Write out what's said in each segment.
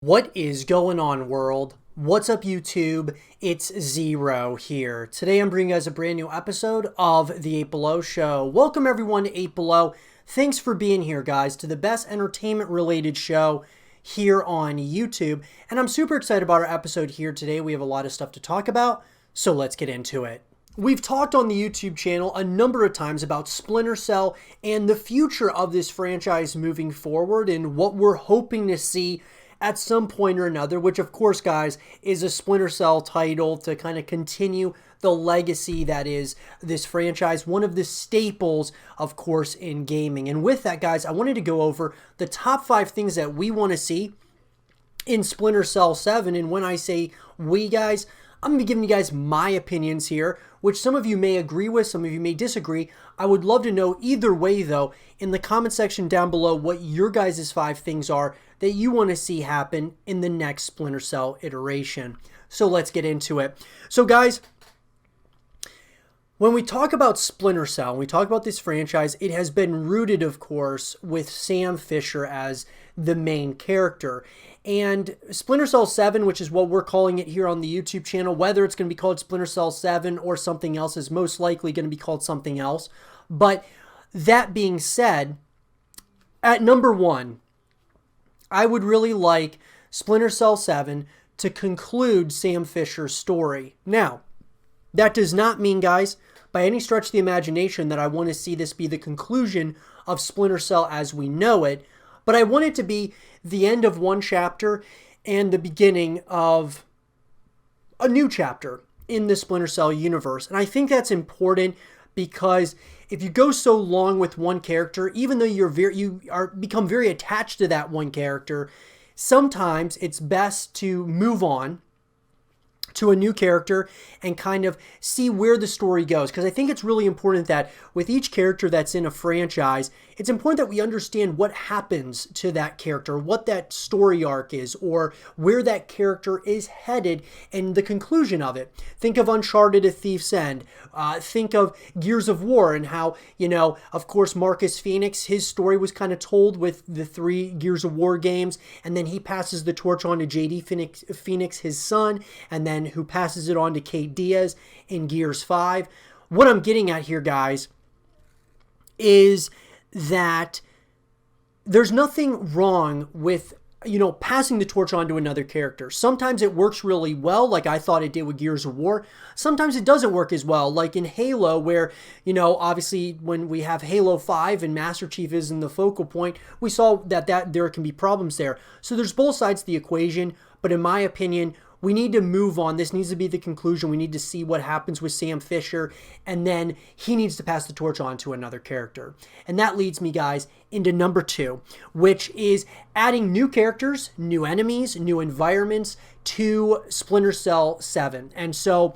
What is going on, world? What's up, YouTube? It's Zero here. Today I'm bringing you guys a brand new episode of The 8 Below Show. Welcome everyone to 8 Below. Thanks for being here, guys, to the best entertainment-related show here on YouTube. And I'm super excited about our episode here today. We have a lot of stuff to talk about, so let's get into it. We've talked on the YouTube channel a number of times about Splinter Cell and the future of this franchise moving forward and what we're hoping to see at some point or another, which of course, guys, is a Splinter Cell title to kind of continue the legacy that is this franchise, one of the staples, of course, in gaming. And with that, guys, I wanted to go over the top 5 things that we want to see in Splinter Cell 7. And when I say we, guys, I'm going to be giving you guys my opinions here, which some of you may agree with, some of you may disagree. I would love to know either way, though, in the comment section down below what your guys' 5 things are that you want to see happen in the next Splinter Cell iteration. So let's get into it. So guys, when we talk about Splinter Cell, when we talk about this franchise, it has been rooted, of course, with Sam Fisher as the main character. And Splinter Cell 7, which is what we're calling it here on the YouTube channel, whether it's going to be called Splinter Cell 7 or something else, is most likely going to be called something else. But that being said, at number 1, I would really like Splinter Cell 7 to conclude Sam Fisher's story. Now, that does not mean, guys, by any stretch of the imagination that I want to see this be the conclusion of Splinter Cell as we know it, but I want it to be the end of one chapter and the beginning of a new chapter in the Splinter Cell universe. And I think that's important because if you go so long with one character, even though you become very attached to that one character, sometimes it's best to move on to a new character and kind of see where the story goes. Because I think it's really important that with each character that's in a franchise, it's important that we understand what happens to that character, what that story arc is, or where that character is headed and the conclusion of it. Think of Uncharted: A Thief's End. Think of Gears of War and how, of course, Marcus Phoenix, his story was kind of told with the 3 Gears of War games, and then he passes the torch on to JD Phoenix, his son, and then who passes it on to Kate Diaz in Gears 5. What I'm getting at here, guys, is that there's nothing wrong with passing the torch on to another character. Sometimes it works really well, like I thought it did with Gears of War. Sometimes it doesn't work as well, like in Halo, where, obviously when we have Halo 5 and Master Chief is in the focal point, we saw that there can be problems there. So there's both sides to the equation, but in my opinion, we need to move on. This needs to be the conclusion. We need to see what happens with Sam Fisher, and then he needs to pass the torch on to another character. And that leads me, guys, into number 2, which is adding new characters, new enemies, new environments to Splinter Cell 7. And so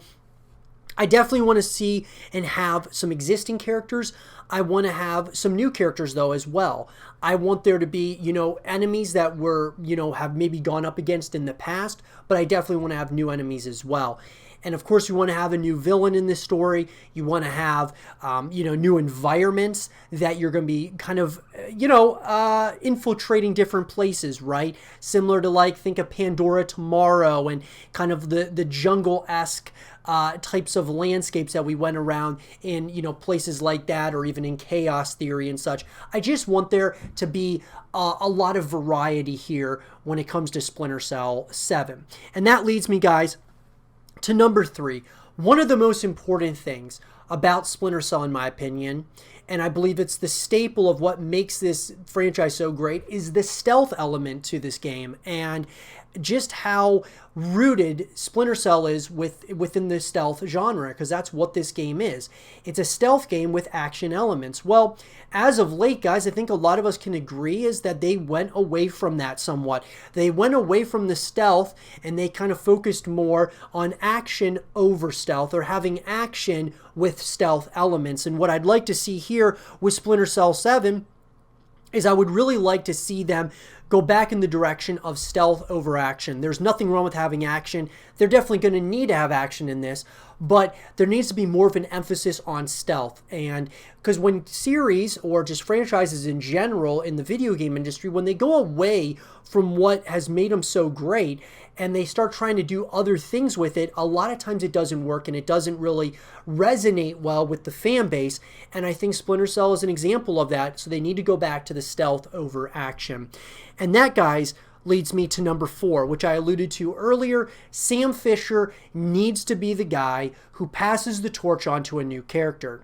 I definitely want to see and have some existing characters. I want to have some new characters, though, as well. I want there to be, enemies that were, have maybe gone up against in the past, but I definitely want to have new enemies as well. And of course, you want to have a new villain in this story. You want to have, new environments that you're going to be kind of, infiltrating different places, right? Similar to think of Pandora Tomorrow and kind of the jungle-esque types of landscapes that we went around in, places like that, or even in Chaos Theory and such. I just want there to be a lot of variety here when it comes to Splinter Cell 7. And that leads me, guys, to number 3. One of the most important things about Splinter Cell, in my opinion, and I believe it's the staple of what makes this franchise so great, is the stealth element to this game, and just how rooted Splinter Cell is within the stealth genre, because that's what this game is. It's a stealth game with action elements. Well, as of late, guys, I think a lot of us can agree is that they went away from that somewhat. They went away from the stealth and they kind of focused more on action over stealth, or having action with stealth elements. And what I'd like to see here with Splinter Cell 7 is I would really like to see them go back in the direction of stealth over action. There's nothing wrong with having action. They're definitely going to need to have action in this, but there needs to be more of an emphasis on stealth. And because when series or just franchises in general in the video game industry, when they go away from what has made them so great and they start trying to do other things with it, a lot of times it doesn't work and it doesn't really resonate well with the fan base. And I think Splinter Cell is an example of that. So they need to go back to the stealth over action. And that, guys, leads me to number 4, which I alluded to earlier. Sam Fisher needs to be the guy who passes the torch on to a new character.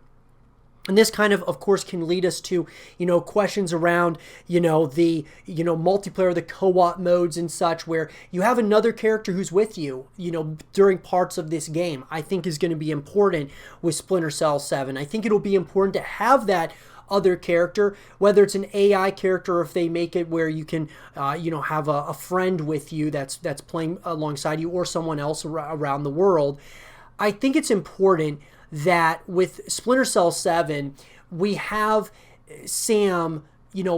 And this kind of course, can lead us to, questions around, the, multiplayer, the co-op modes and such, where you have another character who's with you, during parts of this game. I think is going to be important with Splinter Cell 7. I think it'll be important to have that other character, whether it's an AI character or if they make it where you can, have a friend with you that's playing alongside you or someone else around the world. I think it's important that with Splinter Cell 7, we have Sam,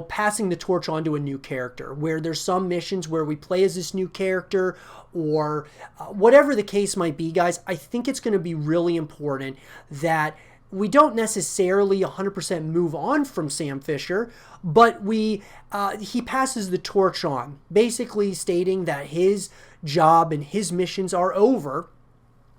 passing the torch on to a new character, where there's some missions where we play as this new character or whatever the case might be, guys. I think it's going to be really important that we don't necessarily 100% move on from Sam Fisher, but he passes the torch on, basically stating that his job and his missions are over.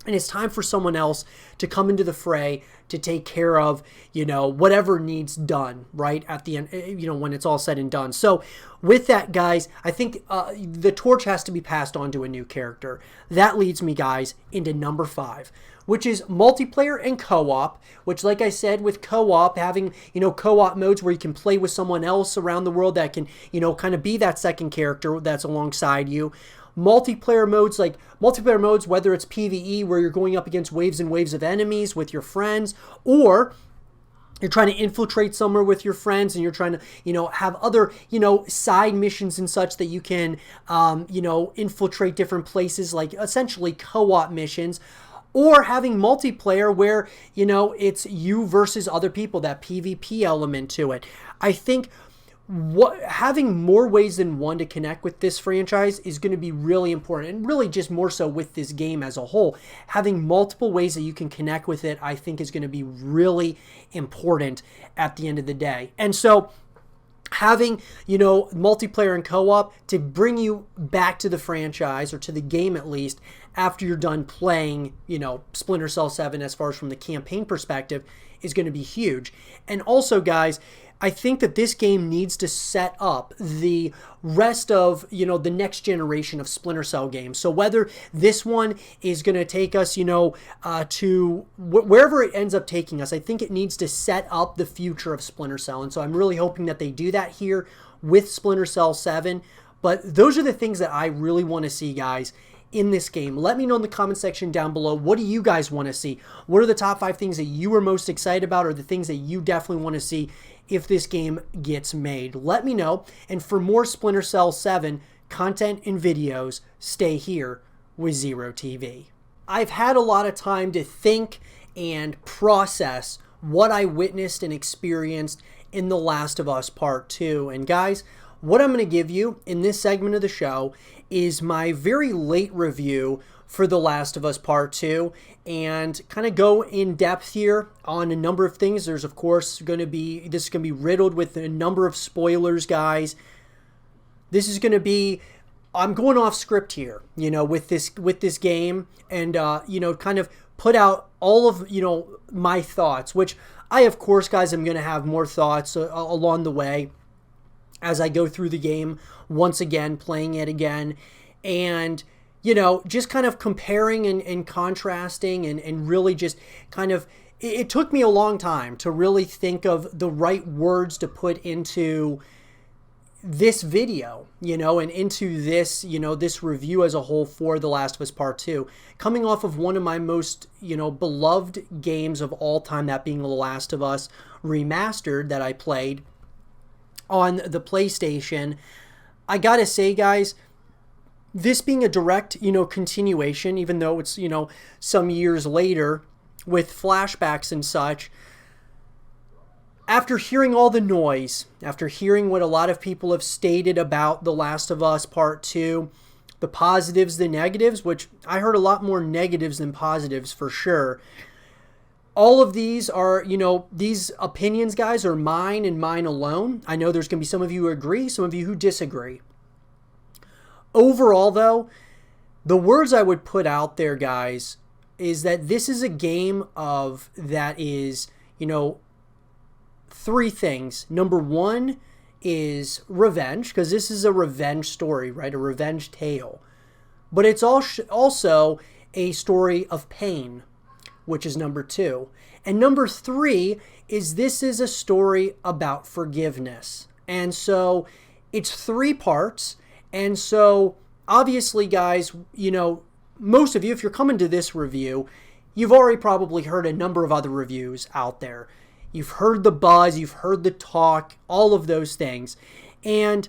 And it's time for someone else to come into the fray to take care of, whatever needs done, right, at the end, when it's all said and done. So with that, guys, I think the torch has to be passed on to a new character. That leads me, guys, into number 5, which is multiplayer and co-op, which, like I said, with co-op, having, co-op modes where you can play with someone else around the world that can, kind of be that second character that's alongside you. Multiplayer modes, whether it's PvE, where you're going up against waves and waves of enemies with your friends, or you're trying to infiltrate somewhere with your friends and you're trying to, have other, side missions and such that you can, infiltrate different places, like essentially co-op missions. Or having multiplayer where, it's you versus other people, that PvP element to it. I think having more ways than one to connect with this franchise is going to be really important, and really just more so with this game as a whole. Having multiple ways that you can connect with it, I think, is going to be really important at the end of the day. And so having, multiplayer and co-op to bring you back to the franchise, or to the game at least, after you're done playing, Splinter Cell 7, as far as from the campaign perspective, is going to be huge. And also, guys, I think that this game needs to set up the rest of, the next generation of Splinter Cell games. So whether this one is going to take us, to wherever it ends up taking us, I think it needs to set up the future of Splinter Cell. And so I'm really hoping that they do that here with Splinter Cell 7. But those are the things that I really want to see, guys, in this game. Let me know in the comment section down below. What do you guys want to see? What are the top 5 things that you are most excited about, or the things that you definitely want to see if this game gets made? Let me know. And for more Splinter Cell 7 content and videos, stay here with Zero TV. I've had a lot of time to think and process what I witnessed and experienced in The Last of Us Part 2. And guys, what I'm going to give you in this segment of the show is my very late review for The Last of Us Part 2, and kind of go in depth here on a number of things. There's, of course, this is going to be riddled with a number of spoilers, guys. This is going to be, I'm going off script here, with this game, and, kind of put out all of, my thoughts, which I, of course, guys, am going to have more thoughts along the way as I go through the game once again, playing it again, and just kind of comparing and contrasting and really just kind of, it took me a long time to really think of the right words to put into this video, and into this, this review as a whole for The Last of Us Part 2, coming off of one of my most, beloved games of all time, that being The Last of Us Remastered, that I played on the PlayStation. I gotta say, guys, this being a direct, continuation, even though it's, some years later with flashbacks and such, After hearing all the noise, after hearing what a lot of people have stated about The Last of Us Part 2, the positives, the negatives, which I heard a lot more negatives than positives for sure. All of these are, these opinions, guys, are mine and mine alone. I know there's going to be some of you who agree, some of you who disagree. Overall, though, the words I would put out there, guys, is that this is a game that is, three things. Number one is revenge, because this is a revenge story, right? A revenge tale. But it's also a story of pain, which is number two. And number three is this is a story about forgiveness. And so it's 3 parts. And so obviously, guys, most of you, if you're coming to this review, you've already probably heard a number of other reviews out there. You've heard the buzz, you've heard the talk, all of those things. And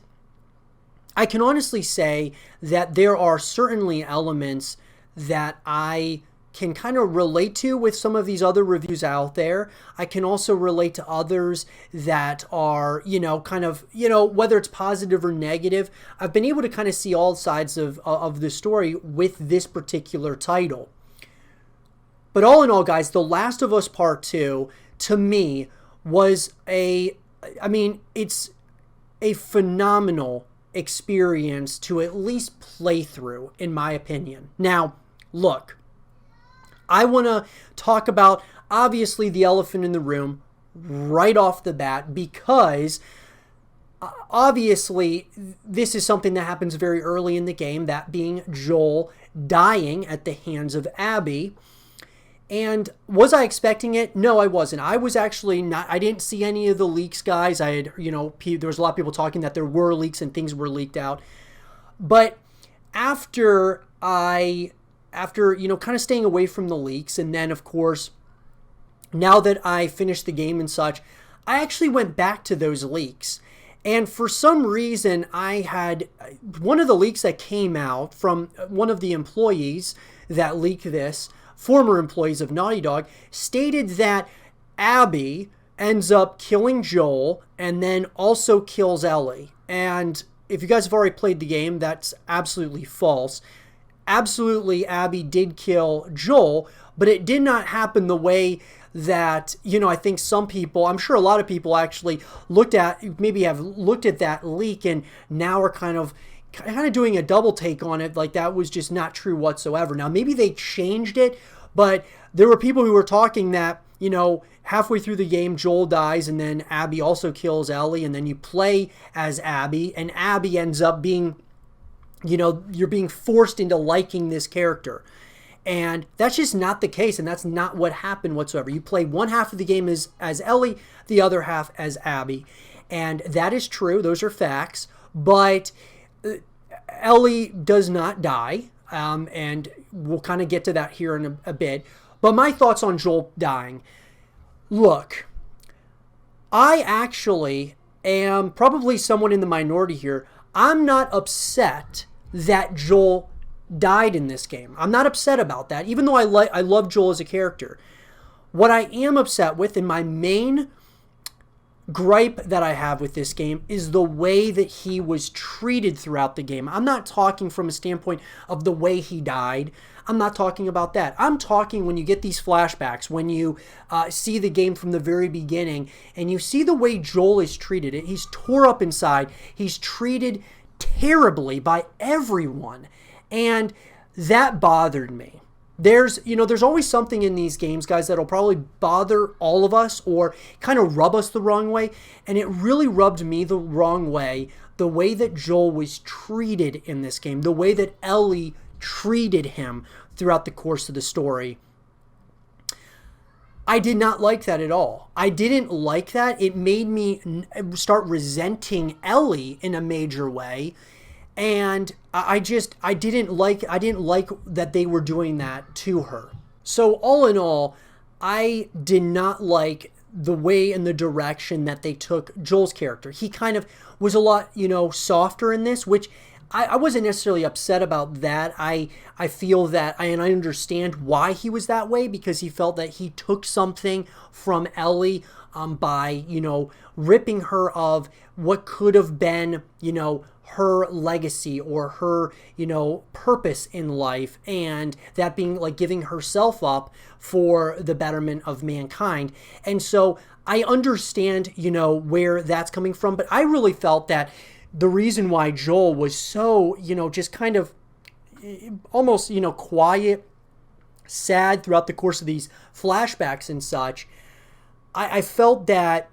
I can honestly say that there are certainly elements that I can kind of relate to with some of these other reviews out there. I can also relate to others that are, whether it's positive or negative. I've been able to kind of see all sides of the story with this particular title. But all in all, guys, The Last of Us Part 2, to me, was it's a phenomenal experience to at least play through, in my opinion. Now, look, I want to talk about, obviously, the elephant in the room right off the bat, because obviously this is something that happens very early in the game, that being Joel dying at the hands of Abby. And was I expecting it? No, I wasn't. I was actually not. I didn't see any of the leaks, guys. There was a lot of people talking that there were leaks and things were leaked out. But after kind of staying away from the leaks, and then, of course, now that I finished the game and such, I actually went back to those leaks. And for some reason, I had one of the leaks that came out from one of the employees that leaked this, former employees of Naughty Dog, stated that Abby ends up killing Joel and then also kills Ellie. And if you guys have already played the game, that's absolutely false. Absolutely, Abby did kill Joel, but it did not happen the way that, I think some people, I'm sure a lot of people actually have looked at that leak and now are kind of doing a double take on it, like that was just not true whatsoever. Now, maybe they changed it, but there were people who were talking that, halfway through the game, Joel dies, and then Abby also kills Ellie, and then you play as Abby, and Abby ends up being, you're being forced into liking this character. And that's just not the case, and that's not what happened whatsoever. You play one half of the game as Ellie, the other half as Abby. And that is true. Those are facts. But Ellie does not die, and we'll kind of get to that here in a bit. But my thoughts on Joel dying. Look, I actually am probably someone in the minority here. I'm not upset that Joel died in this game. I'm not upset about that, even though I love Joel as a character. What I am upset with, and my main gripe that I have with this game, is the way that he was treated throughout the game. I'm not talking from a standpoint of the way he died. I'm not talking about that. I'm talking when you get these flashbacks, when you see the game from the very beginning, and you see the way Joel is treated. He's tore up inside. He's treated terribly by everyone. And that bothered me. There's always something in these games, guys, that'll probably bother all of us or kind of rub us the wrong way. And it really rubbed me the wrong way, the way that Joel was treated in this game, the way that Ellie treated him throughout the course of the story. I did not like that at all. I didn't like that. It made me start resenting Ellie in a major way. And I didn't like that they were doing that to her. So all in all, I did not like the way and the direction that they took Joel's character. He kind of was a lot, softer in this, which I wasn't necessarily upset about that. I feel that, and I understand why he was that way, because he felt that he took something from Ellie by, ripping her of what could have been, her legacy or her, purpose in life, and that being like giving herself up for the betterment of mankind. And so I understand, where that's coming from, but I really felt that the reason why Joel was so, just kind of almost, quiet, sad throughout the course of these flashbacks and such, I felt that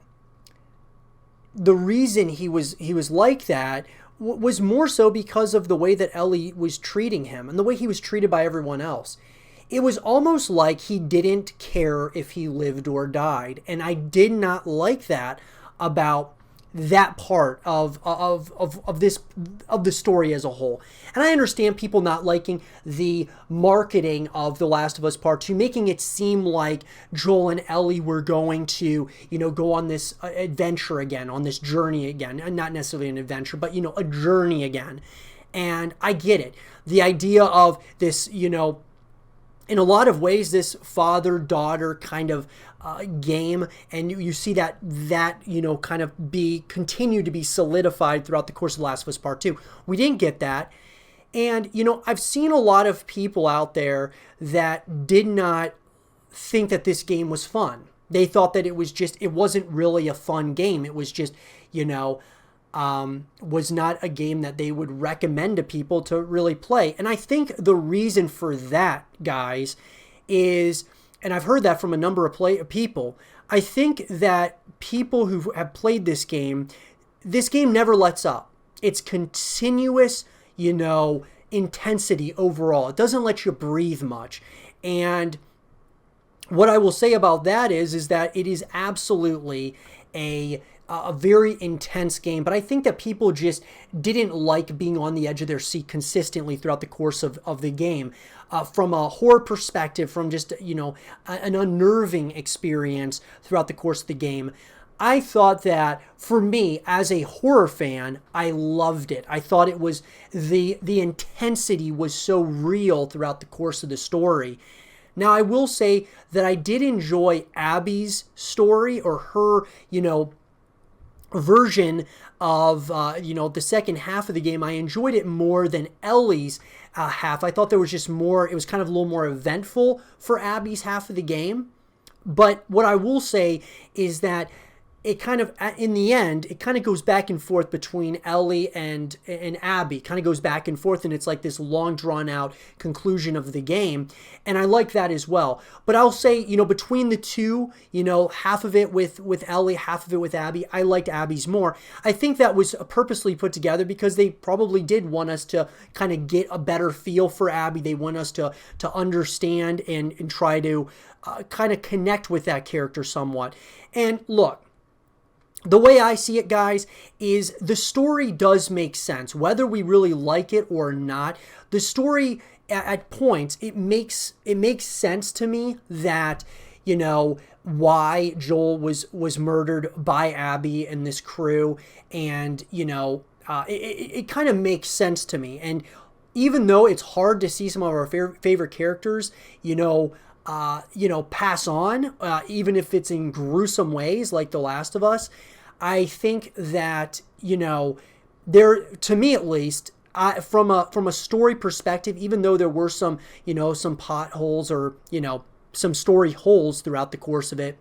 the reason he was like that was more so because of the way that Ellie was treating him and the way he was treated by everyone else. It was almost like he didn't care if he lived or died, and I did not like that about that part of the story as a whole. And I understand people not liking the marketing of The Last of Us Part 2, making it seem like Joel and Ellie were going to, go on this adventure again, on this journey again. And not necessarily an adventure, but, a journey again. And I get it. The idea of this, in a lot of ways, this father-daughter kind of game, and you see that kind of continue to be solidified throughout the course of The Last of Us Part 2. We didn't get that. And, I've seen a lot of people out there that did not think that this game was fun. They thought that it wasn't really a fun game. It was just, was not a game that they would recommend to people to really play. And I think the reason for that, guys, is, and I've heard that from a number of people, I think that people who have played this game never lets up. It's continuous, intensity overall. It doesn't let you breathe much. And what I will say about that is that it is absolutely a very intense game, but I think that people just didn't like being on the edge of their seat consistently throughout the course of the game. From a horror perspective, from just, an unnerving experience throughout the course of the game, I thought that, for me, as a horror fan, I loved it. I thought it was, the intensity was so real throughout the course of the story. Now, I will say that I did enjoy Abby's story, or her, version of, the second half of the game. I enjoyed it more than Ellie's half. I thought there was just more, it was kind of a little more eventful for Abby's half of the game. But what I will say is that it kind of, in the end, it kind of goes back and forth between Ellie and Abby. Kind of goes back and forth, and it's like this long drawn out conclusion of the game. And I like that as well. But I'll say, between the two, half of it with Ellie, half of it with Abby, I liked Abby's more. I think that was purposely put together because they probably did want us to kind of get a better feel for Abby. They want us to understand and try to kind of connect with that character somewhat. And look, the way I see it, guys, is the story does make sense. Whether we really like it or not, the story at points, it makes sense to me that, why Joel was murdered by Abby and this crew. And, it kind of makes sense to me. And even though it's hard to see some of our favorite characters, pass on, even if it's in gruesome ways like The Last of Us, I think that, there, to me at least, from a story perspective, even though there were some potholes or, some story holes throughout the course of it,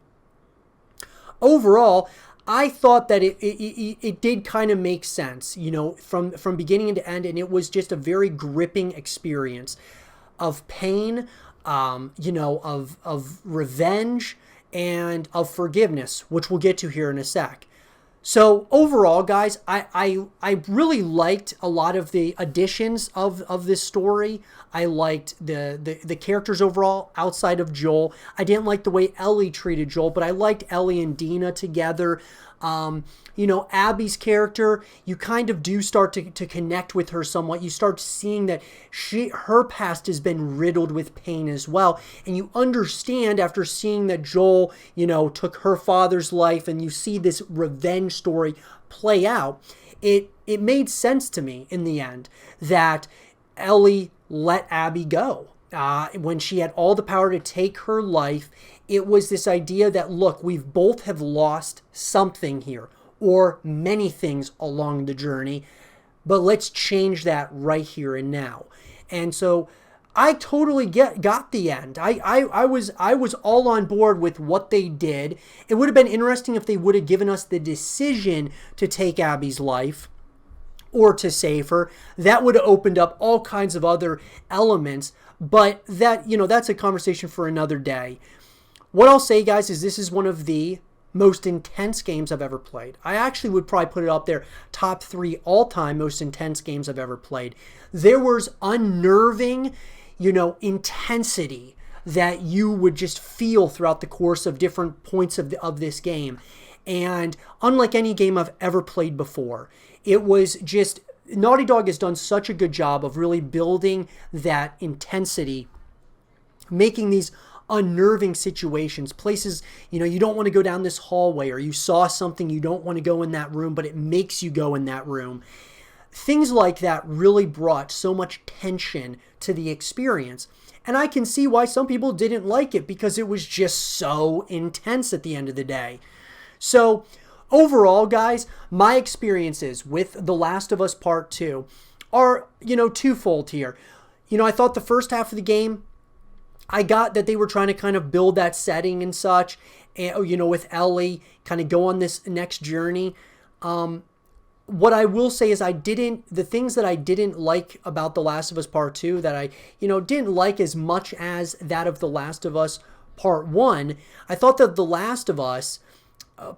overall, I thought that it did kind of make sense, from beginning to end, and it was just a very gripping experience of pain, of revenge, and of forgiveness, which we'll get to here in a sec. So overall, guys, I really liked a lot of the additions of this story. I liked the characters overall outside of Joel. I didn't like the way Ellie treated Joel, but I liked Ellie and Dina together. Abby's character, you kind of do start to connect with her somewhat. You start seeing that her past has been riddled with pain as well. And you understand after seeing that Joel, took her father's life, and you see this revenge story play out. it made sense to me in the end that Ellie let Abby go. When she had all the power to take her life, it was this idea that, look, we've both have lost something here, or many things along the journey, but let's change that right here and now. And so I totally got the end. I was all on board with what they did. It would have been interesting if they would have given us the decision to take Abby's life or to save her. That would have opened up all kinds of other elements, but that, that's a conversation for another day. What I'll say, guys, is this is one of the most intense games I've ever played. I actually would probably put it up there, top 3 all-time most intense games I've ever played. There was unnerving, intensity that you would just feel throughout the course of different points of this game. And unlike any game I've ever played before, it was just, Naughty Dog has done such a good job of really building that intensity, making these unnerving situations, places, you don't want to go down this hallway, or you saw something, you don't want to go in that room, but it makes you go in that room. Things like that really brought so much tension to the experience. And I can see why some people didn't like it, because it was just so intense at the end of the day. So overall, guys, my experiences with The Last of Us Part 2 are, twofold here. I thought the first half of the game, I got that they were trying to kind of build that setting and such, and, with Ellie, kind of go on this next journey. What I will say is the things that I didn't like about The Last of Us Part 2 that I, didn't like as much as that of The Last of Us Part 1, I thought that The Last of Us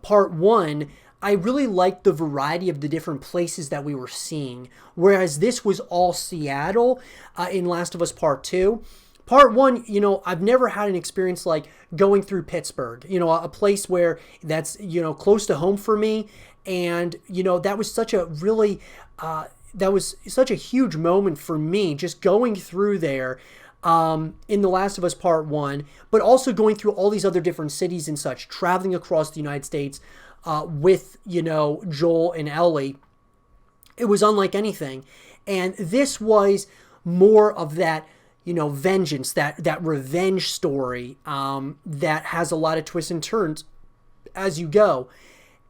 Part 1, I really liked the variety of the different places that we were seeing, whereas this was all Seattle in Last of Us Part 2. Part 1, I've never had an experience like going through Pittsburgh, a place where that's, close to home for me. And, that was such a really, that was such a huge moment for me, just going through there in The Last of Us Part 1, but also going through all these other different cities and such, traveling across the United States with, Joel and Ellie. It was unlike anything. And this was more of that, vengeance, that revenge story that has a lot of twists and turns as you go.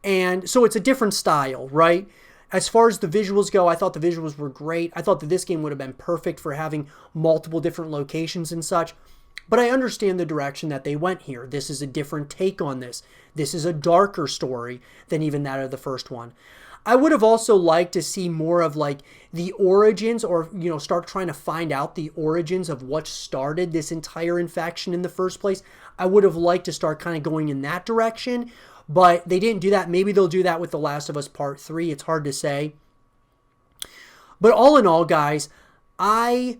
And so it's a different style, right? As far as the visuals go, I thought the visuals were great. I thought that this game would have been perfect for having multiple different locations and such. But I understand the direction that they went here. This is a different take on this. This is a darker story than even that of the first one. I would have also liked to see more of like the origins, or, start trying to find out the origins of what started this entire infection in the first place. I would have liked to start kind of going in that direction, but they didn't do that. Maybe they'll do that with The Last of Us Part 3. It's hard to say. But all in all, guys, I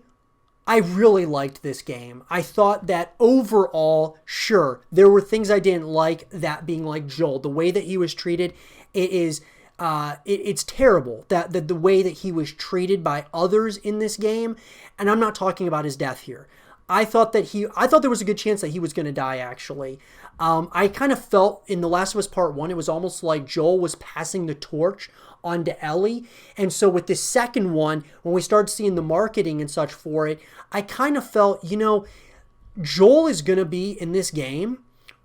really liked this game. I thought that overall, sure, there were things I didn't like, that being like Joel. The way that he was treated, it's terrible that the way that he was treated by others in this game. And I'm not talking about his death here. I thought there was a good chance that he was going to die, actually. I kind of felt in The Last of Us Part 1, it was almost like Joel was passing the torch onto Ellie. And so with the second one, when we started seeing the marketing and such for it, I kind of felt, Joel is going to be in this game,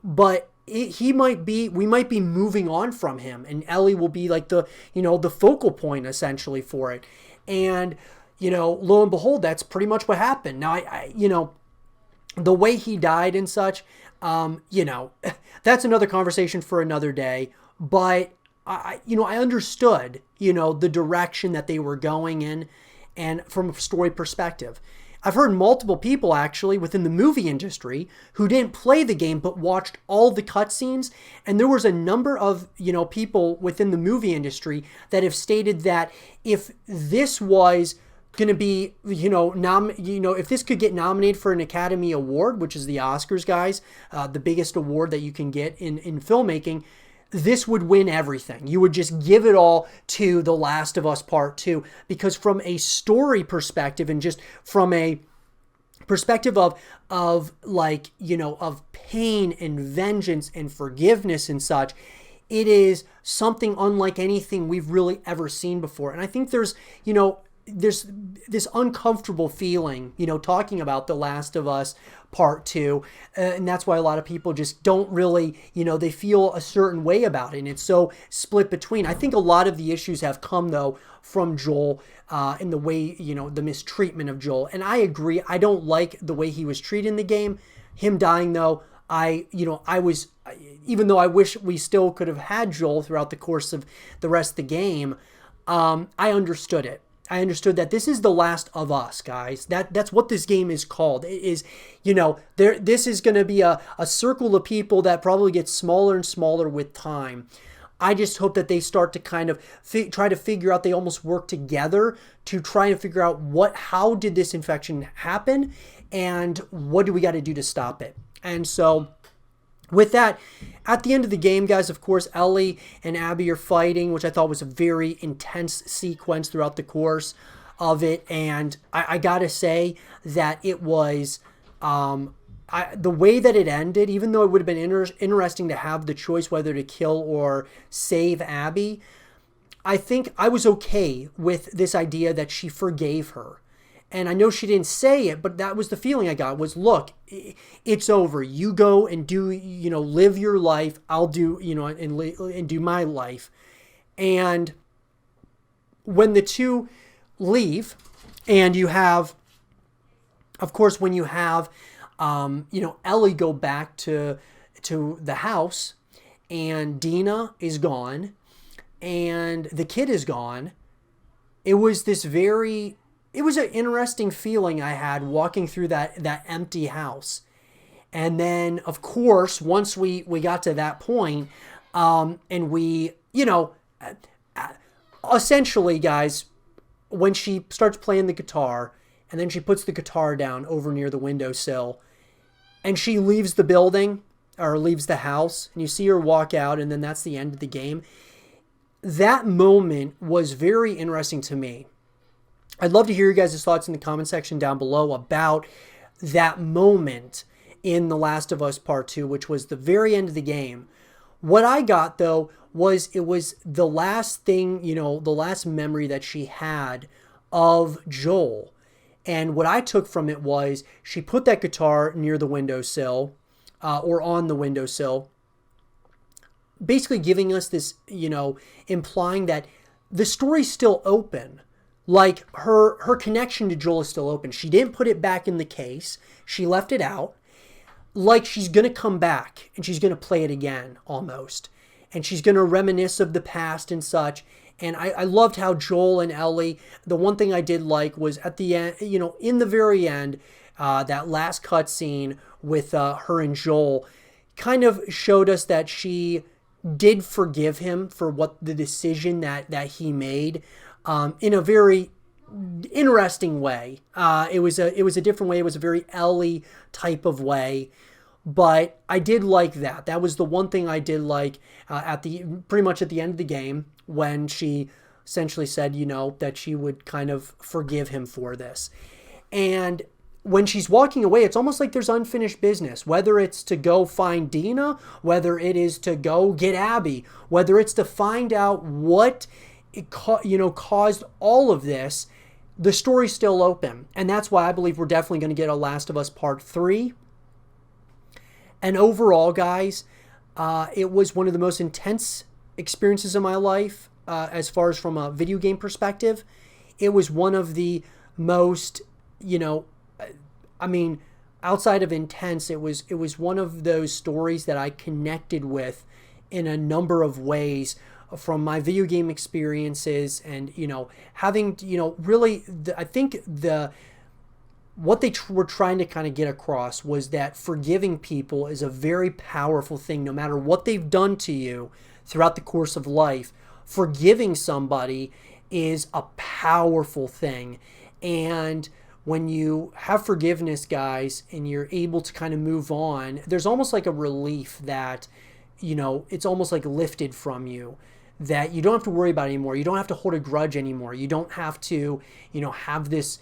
but we might be moving on from him, and Ellie will be like the focal point essentially for it. And, lo and behold, that's pretty much what happened. Now, the way he died and such, that's another conversation for another day. But I understood, the direction that they were going in, and from a story perspective. I've heard multiple people actually within the movie industry who didn't play the game but watched all the cutscenes, and there was a number of people within the movie industry that have stated that if this was going to be if this could get nominated for an Academy Award, which is the Oscars, guys, the biggest award that you can get in filmmaking, this would win everything. You would just give it all to The Last of Us Part 2, because from a story perspective and just from a perspective of pain and vengeance and forgiveness and such, it is something unlike anything we've really ever seen before. And I think there's, there's this uncomfortable feeling, talking about The Last of Us Part 2. And that's why a lot of people just don't really, they feel a certain way about it. And it's so split between. I think a lot of the issues have come, though, from Joel in the way, the mistreatment of Joel. And I agree. I don't like the way he was treated in the game. Him dying, though, even though I wish we still could have had Joel throughout the course of the rest of the game, I understood it. I understood that this is The Last of Us, guys. That's what this game is called. It is, this is going to be a circle of people that probably gets smaller and smaller with time. I just hope that they start to kind of try to figure out, they almost work together to try and figure out how did this infection happen and what do we got to do to stop it. And so with that, at the end of the game, guys, of course, Ellie and Abby are fighting, which I thought was a very intense sequence throughout the course of it. And I got to say that it was the way that it ended, even though it would have been interesting to have the choice whether to kill or save Abby, I think I was okay with this idea that she forgave her. And I know she didn't say it, but that was the feeling I got was, look, it's over. You go and do, live your life. I'll do, and do my life. And when the two leave and you have, of course, when you have, Ellie go back to the house and Dina is gone and the kid is gone, it was an interesting feeling I had walking through that empty house. And then, of course, once we got to that point, and we, essentially, guys, when she starts playing the guitar, and then she puts the guitar down over near the windowsill, and she leaves the building, or leaves the house, and you see her walk out, and then that's the end of the game. That moment was very interesting to me. I'd love to hear you guys' thoughts in the comment section down below about that moment in The Last of Us Part 2, which was the very end of the game. What I got, though, was it was the last thing, the last memory that she had of Joel. And what I took from it was she put that guitar near the windowsill, or on the windowsill, basically giving us this, implying that the story's still open. Like, her connection to Joel is still open. She didn't put it back in the case. She left it out. Like, she's going to come back, and she's going to play it again, almost. And she's going to reminisce of the past and such. And I loved how Joel and Ellie, the one thing I did like was at the end, in the very end, that last cutscene with her and Joel kind of showed us that she did forgive him for what the decision that he made. In a very interesting way. It was a different way. It was a very Ellie type of way, but I did like that. That was the one thing I did like pretty much at the end of the game when she essentially said, that she would kind of forgive him for this. And when she's walking away, it's almost like there's unfinished business, whether it's to go find Dina, whether it is to go get Abby, whether it's to find out what caused all of this. The story's still open, and that's why I believe we're definitely going to get a Last of Us Part 3. And overall, guys, it was one of the most intense experiences of my life, as far as from a video game perspective. It was one of the most, outside of intense, it was one of those stories that I connected with in a number of ways from my video game experiences, and having really I think what they were trying to kind of get across was that forgiving people is a very powerful thing. No matter what they've done to you throughout the course of life, forgiving somebody is a powerful thing. And when you have forgiveness, guys, and you're able to kind of move on, there's almost like a relief that it's almost like lifted from you, that you don't have to worry about it anymore. You don't have to hold a grudge anymore. You don't have to, have this,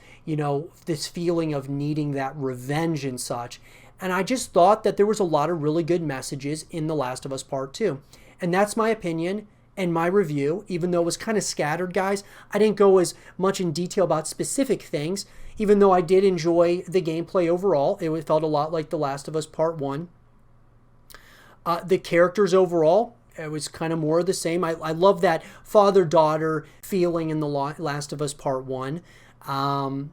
this feeling of needing that revenge and such. And I just thought that there was a lot of really good messages in The Last of Us Part 2. And that's my opinion and my review, even though it was kind of scattered, guys. I didn't go as much in detail about specific things, even though I did enjoy the gameplay overall. It felt a lot like The Last of Us Part 1. The characters overall, it was kind of more of the same. I love that father-daughter feeling in The Last of Us Part 1.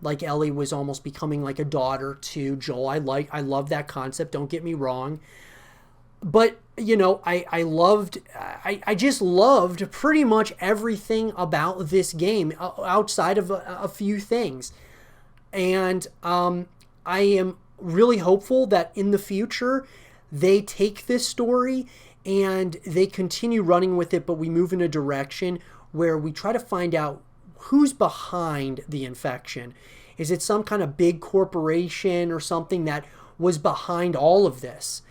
Like Ellie was almost becoming like a daughter to Joel. I love that concept, don't get me wrong. But, you know, I just loved pretty much everything about this game outside of a few things. And I am really hopeful that in the future they take this story and they continue running with it, but we move in a direction where we try to find out who's behind the infection. Is it some kind of big corporation or something that was behind all of this?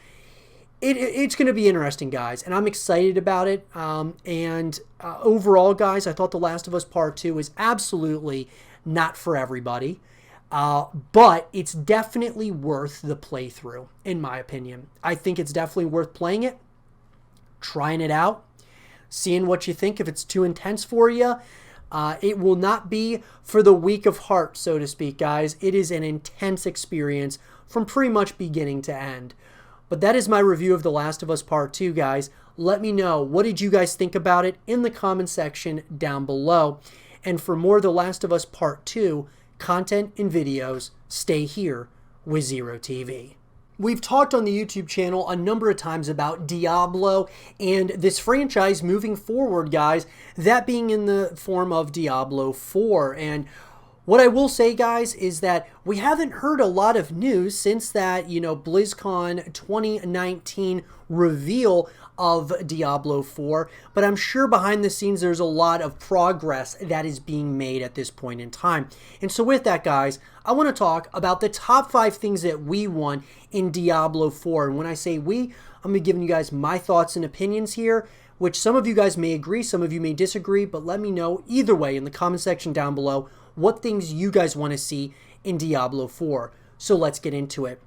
It's going to be interesting, guys, and I'm excited about it. Overall, guys, I thought The Last of Us Part 2 is absolutely not for everybody, but it's definitely worth the playthrough, in my opinion. I think it's definitely worth playing it, trying it out, seeing what you think. If it's too intense for you, it will not be for the weak of heart, so to speak, guys. It is an intense experience from pretty much beginning to end. But that is my review of The Last of Us Part 2, guys. Let me know, what did you guys think about it in the comment section down below. And for more The Last of Us Part 2 content and videos, stay here with Zero TV. We've talked on the YouTube channel a number of times about Diablo and this franchise moving forward, guys, that being in the form of Diablo 4. And what I will say, guys, is that we haven't heard a lot of news since that, BlizzCon 2019 reveal of Diablo 4, but I'm sure behind the scenes there's a lot of progress that is being made at this point in time. And so with that, guys, I want to talk about the top 5 things that we want in Diablo 4. And when I say we, I'm going to be giving you guys my thoughts and opinions here, which some of you guys may agree, some of you may disagree, but let me know either way in the comment section down below what things you guys want to see in Diablo 4. So let's get into it.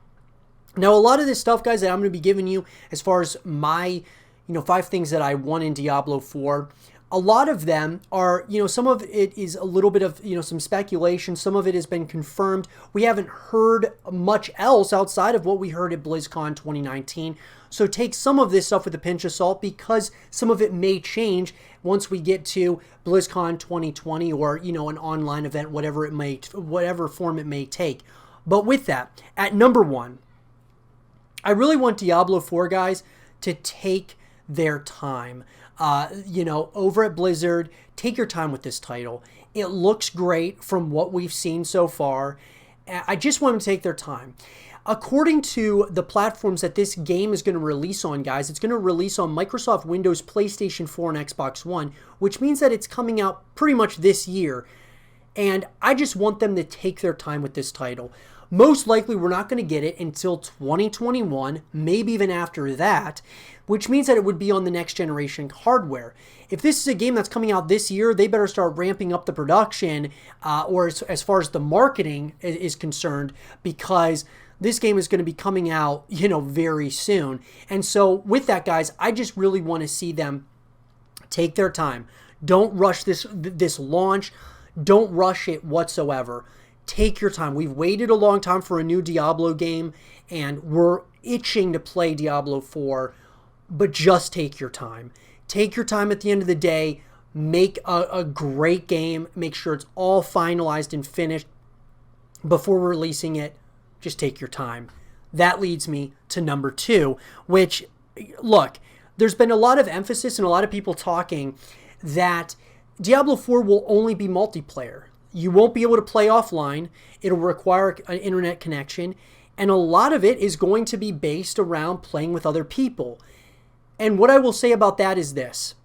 Now, a lot of this stuff, guys, that I'm going to be giving you as far as my, 5 things that I want in Diablo 4, a lot of them are, some of it is a little bit of, some speculation. Some of it has been confirmed. We haven't heard much else outside of what we heard at BlizzCon 2019. So take some of this stuff with a pinch of salt, because some of it may change once we get to BlizzCon 2020 or, an online event, whatever form it may take. But with that, at number 1, I really want Diablo 4, guys, to take their time. Over at Blizzard, take your time with this title. It looks great from what we've seen so far. I just want them to take their time. According to the platforms that this game is going to release on, guys, it's going to release on Microsoft Windows, PlayStation 4, and Xbox One, which means that it's coming out pretty much this year. And I just want them to take their time with this title. Most likely, we're not going to get it until 2021, maybe even after that, which means that it would be on the next generation hardware. If this is a game that's coming out this year, they better start ramping up the production, or as far as the marketing is concerned, because this game is going to be coming out, very soon. And so with that, guys, I just really want to see them take their time. Don't rush this launch. Don't rush it whatsoever. Take your time. We've waited a long time for a new Diablo game, and we're itching to play Diablo 4, but just take your time. Take your time at the end of the day. Make a great game. Make sure it's all finalized and finished before releasing it. Just take your time. That leads me to number 2, which, look, there's been a lot of emphasis and a lot of people talking that Diablo 4 will only be multiplayer. You won't be able to play offline. It'll require an internet connection. And a lot of it is going to be based around playing with other people. And what I will say about that is this.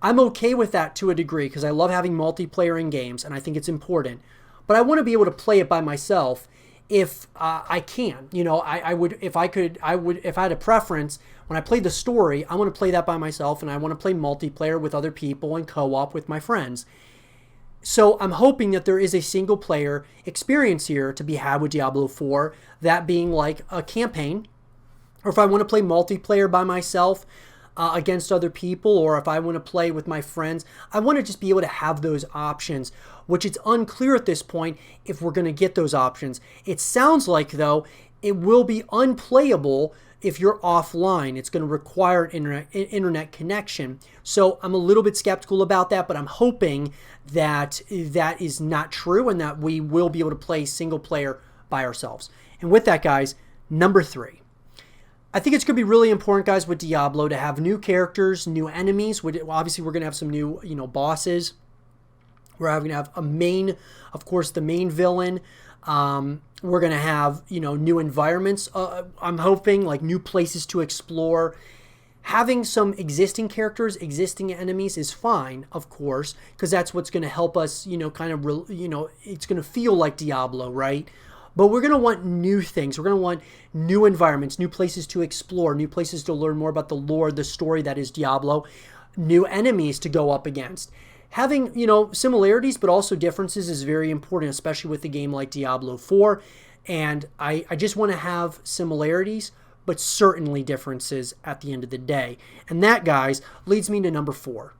I'm okay with that to a degree, because I love having multiplayer in games, and I think it's important. But I want to be able to play it by myself if I can. If I had a preference, when I play the story, I want to play that by myself, and I want to play multiplayer with other people and co-op with my friends. So I'm hoping that there is a single player experience here to be had with Diablo 4, that being like a campaign. Or if I want to play multiplayer by myself, against other people, or if I want to play with my friends. I want to just be able to have those options, which it's unclear at this point if we're going to get those options. It sounds like, though, it will be unplayable if you're offline. It's going to require an internet connection. So I'm a little bit skeptical about that, but I'm hoping that that is not true and that we will be able to play single player by ourselves. And with that, guys, number 3. I think it's going to be really important, guys, with Diablo to have new characters, new enemies. Obviously, we're going to have some new, bosses. We're going to have a main, of course, the main villain. We're going to have, new environments. I'm hoping, like, new places to explore. Having some existing characters, existing enemies is fine, of course, because that's what's going to help us, it's going to feel like Diablo, right? But we're going to want new things. We're going to want new environments, new places to explore, new places to learn more about the lore, the story that is Diablo, new enemies to go up against. Having, similarities but also differences is very important, especially with a game like Diablo 4. And I just want to have similarities, but certainly differences at the end of the day. And that, guys, leads me to number 4.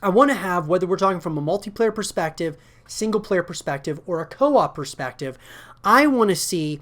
I want to have, whether we're talking from a multiplayer perspective, single player perspective, or a co-op perspective, I want to see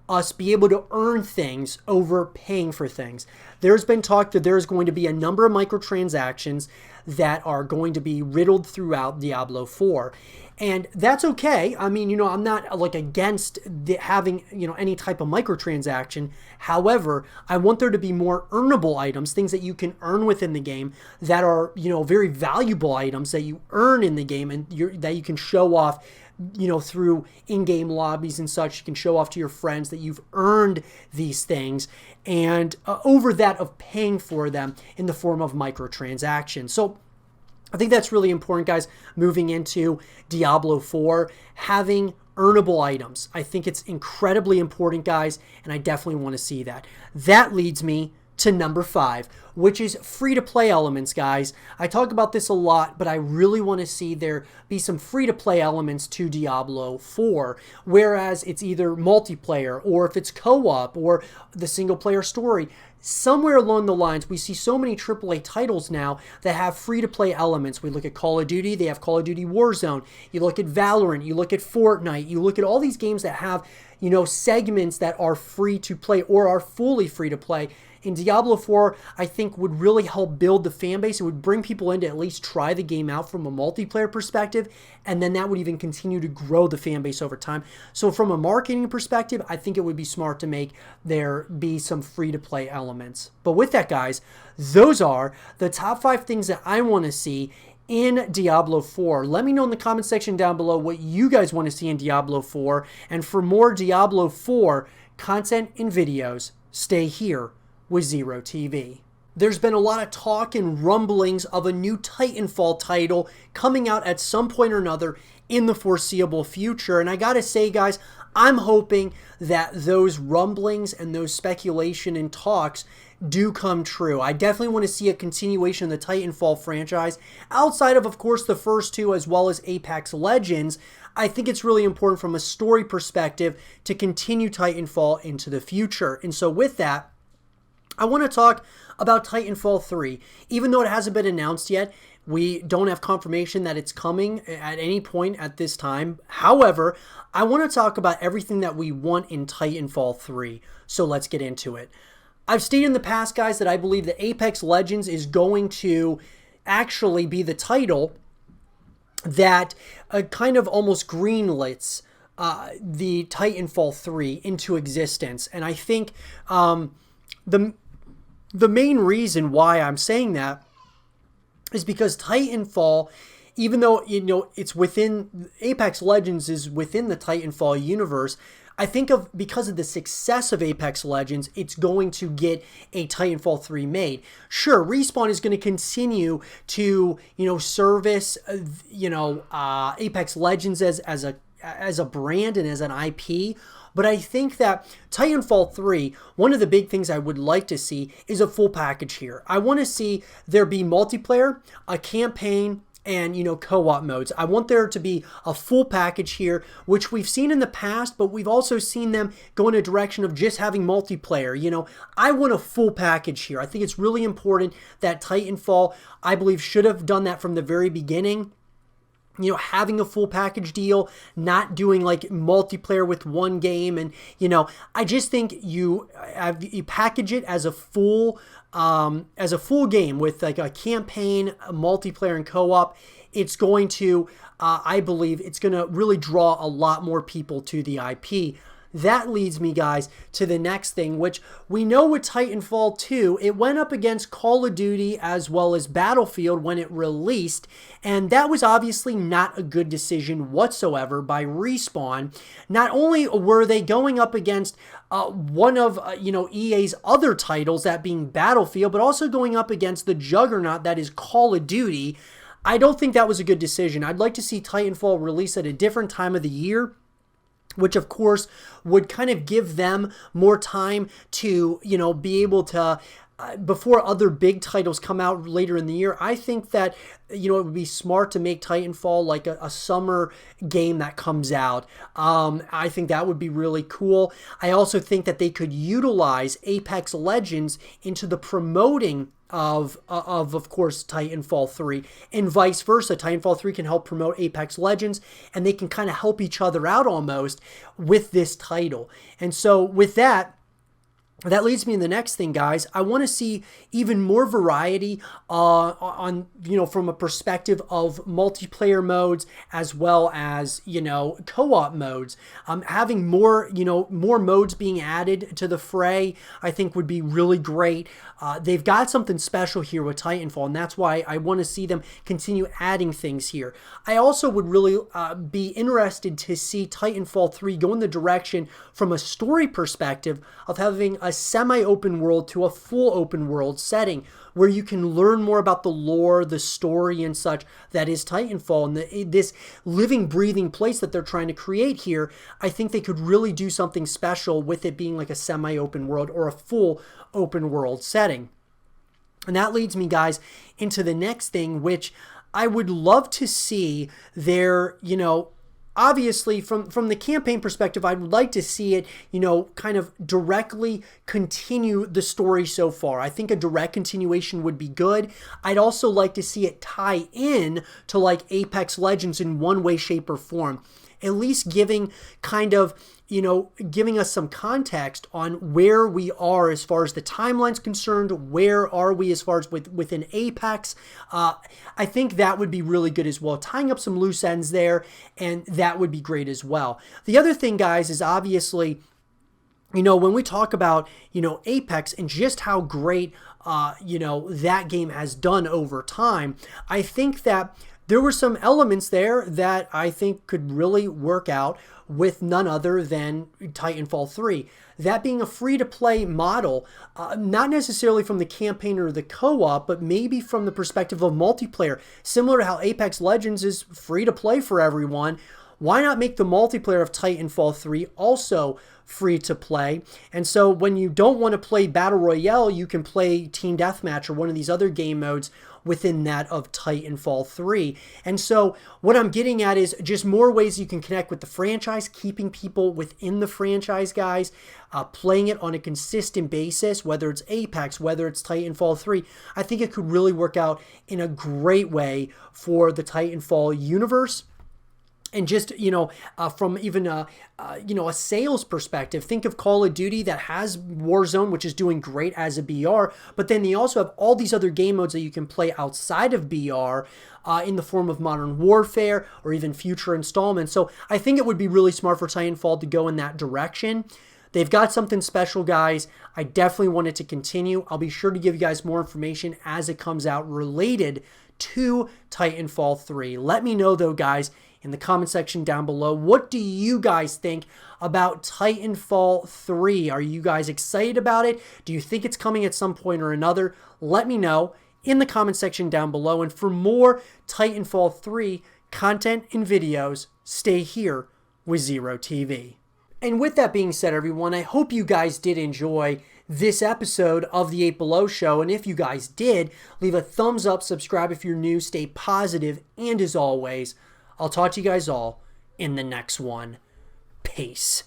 us be able to earn things over paying for things. There's been talk that there's going to be a number of microtransactions that are going to be riddled throughout Diablo 4. And that's okay. I mean, I'm not like against having, any type of microtransaction. However, I want there to be more earnable items, things that you can earn within the game that are, very valuable items that you earn in the game and that you can show off, through in-game lobbies and such. You can show off to your friends that you've earned these things, and over that of paying for them in the form of microtransactions. So I think that's really important, guys, moving into Diablo 4, having earnable items. I think it's incredibly important, guys, and I definitely want to see that. That leads me to number 5, which is free-to-play elements, guys. I talk about this a lot, but I really want to see there be some free-to-play elements to Diablo 4, whereas it's either multiplayer, or if it's co-op, or the single-player story. Somewhere along the lines, we see so many AAA titles now that have free-to-play elements. We look at Call of Duty, they have Call of Duty Warzone. You look at Valorant, you look at Fortnite, you look at all these games that have, segments that are free to play or are fully free to play. In Diablo 4, I think would really help build the fan base. It would bring people in to at least try the game out from a multiplayer perspective, and then that would even continue to grow the fan base over time. So from a marketing perspective, I think it would be smart to make there be some free-to-play elements. But with that, guys, those are the top 5 things that I want to see in Diablo 4. Let me know in the comment section down below what you guys want to see in Diablo 4. And for more Diablo 4 content and videos, stay here with Zero TV. There's been a lot of talk and rumblings of a new Titanfall title coming out at some point or another in the foreseeable future. And I gotta say, guys, I'm hoping that those rumblings and those speculation and talks do come true. I definitely want to see a continuation of the Titanfall franchise outside of course, the first 2 as well as Apex Legends. I think it's really important from a story perspective to continue Titanfall into the future. And so with that, I want to talk about Titanfall 3. Even though it hasn't been announced yet, we don't have confirmation that it's coming at any point at this time. However, I want to talk about everything that we want in Titanfall 3. So let's get into it. I've stated in the past, guys, that I believe that Apex Legends is going to actually be the title that kind of almost greenlights the Titanfall 3 into existence. And I think the main reason why I'm saying that is because Titanfall, even though it's within Apex Legends is within the Titanfall universe, I think because of the success of Apex Legends, it's going to get a Titanfall 3 made. Sure, Respawn is going to continue to service Apex Legends as a brand and as an IP. But I think that Titanfall 3, one of the big things I would like to see is a full package here. I want to see there be multiplayer, a campaign, and, you know, co-op modes. I want there to be a full package here, which we've seen in the past, but we've also seen them go in a direction of just having multiplayer. You know, I want a full package here. I think it's really important that Titanfall, I believe, should have done that from the very beginning. You know, having a full package deal, not doing like multiplayer with one game. And, you know, I just think you package it as a full game with like a campaign, a multiplayer, and co-op. It's going to, I believe, it's going to really draw a lot more people to the IP. That leads me, guys, to the next thing, which we know with Titanfall 2, it went up against Call of Duty as well as Battlefield when it released, and that was obviously not a good decision whatsoever by Respawn. Not only were they going up against one of EA's other titles, that being Battlefield, but also going up against the juggernaut that is Call of Duty. I don't think that was a good decision. I'd like to see Titanfall release at a different time of the year, which of course would kind of give them more time to, you know, be able to, before other big titles come out later in the year. I think that, you know, it would be smart to make Titanfall like a summer game that comes out. I think that would be really cool. I also think that they could utilize Apex Legends into the promoting of course, Titanfall 3, and vice versa. Titanfall 3 can help promote Apex Legends, and they can kind of help each other out almost with this title. And so with that leads me to the next thing, guys. I want to see even more variety on, you know, from a perspective of multiplayer modes as well as, you know, co-op modes. Having more, you know, more modes being added to the fray, I think would be really great. They've got something special here with Titanfall, and that's why I want to see them continue adding things here. I also would really be interested to see Titanfall 3 go in the direction from a story perspective of having a semi-open world to a full open world setting where you can learn more about the lore, the story, and such that is Titanfall, and this living, breathing place that they're trying to create here. I think they could really do something special with it being like a semi-open world or a full open world setting. And that leads me, guys, into the next thing, which I would love to see their, you know, obviously, from the campaign perspective, I'd like to see it, you know, kind of directly continue the story so far. I think a direct continuation would be good. I'd also like to see it tie in to like Apex Legends in one way, shape, or form. At least giving kind of, you know, giving us some context on where we are as far as the timeline's concerned. Where are we as far as within Apex? I think that would be really good as well. Tying up some loose ends there, and that would be great as well. The other thing, guys, is obviously, you know, when we talk about, you know, Apex and just how great, you know, that game has done over time, I think that there were some elements there that I think could really work out with none other than Titanfall 3. That being a free-to-play model, not necessarily from the campaign or the co-op, but maybe from the perspective of multiplayer. Similar to how Apex Legends is free-to-play for everyone, why not make the multiplayer of Titanfall 3 also free to play? And so when you don't want to play Battle Royale, you can play Team Deathmatch or one of these other game modes within that of Titanfall 3. And so what I'm getting at is just more ways you can connect with the franchise, keeping people within the franchise, guys, playing it on a consistent basis, whether it's Apex, whether it's Titanfall 3. I think it could really work out in a great way for the Titanfall universe. And just, you know, from even a sales perspective, think of Call of Duty that has Warzone, which is doing great as a BR, but then they also have all these other game modes that you can play outside of BR in the form of Modern Warfare or even future installments. So I think it would be really smart for Titanfall to go in that direction. They've got something special, guys. I definitely want it to continue. I'll be sure to give you guys more information as it comes out related to Titanfall 3. Let me know, though, guys, in the comment section down below, what do you guys think about Titanfall 3? Are you guys excited about it? Do you think it's coming at some point or another? Let me know in the comment section down below. And for more Titanfall 3 content and videos, stay here with Zero TV. And with that being said, everyone, I hope you guys did enjoy this episode of the 8 Below Show. And if you guys did, leave a thumbs up, subscribe if you're new, stay positive, and as always, I'll talk to you guys all in the next one. Peace.